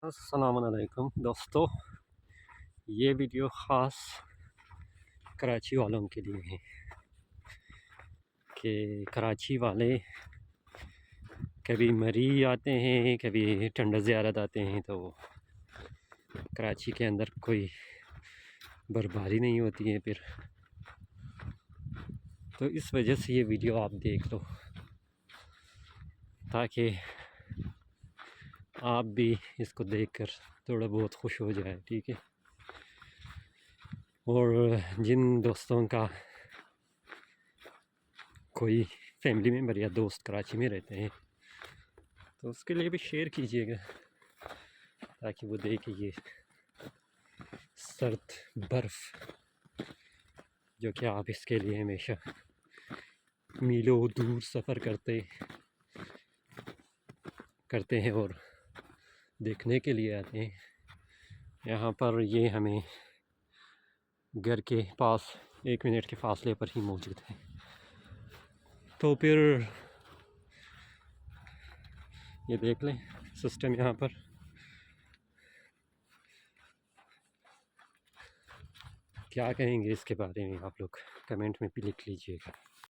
अस्सलामुअलैकुम दोस्तों, ये वीडियो ख़ास कराची वालों के लिए है कि कराची वाले कभी मरी आते हैं, कभी टंडा ज़ियारत आते हैं, तो कराची के अंदर कोई बर्बादी नहीं होती है फिर। तो इस वजह से ये वीडियो आप देख लो ताकि आप भी इसको देखकर थोड़ा बहुत खुश हो जाए, ठीक है। और जिन दोस्तों का कोई फैमिली मेम्बर या दोस्त कराची में रहते हैं तो उसके लिए भी शेयर कीजिएगा ताकि वो देखे ये सर्द बर्फ़, जो कि आप इसके लिए हमेशा मीलों दूर सफ़र करते हैं और देखने के लिए आते हैं। यहाँ पर ये हमें घर के पास 1 मिनट के फासले पर ही मौजूद है। तो फिर ये देख लें सिस्टम यहाँ पर। क्या कहेंगे इसके बारे में आप लोग कमेंट में भी लिख लीजिएगा।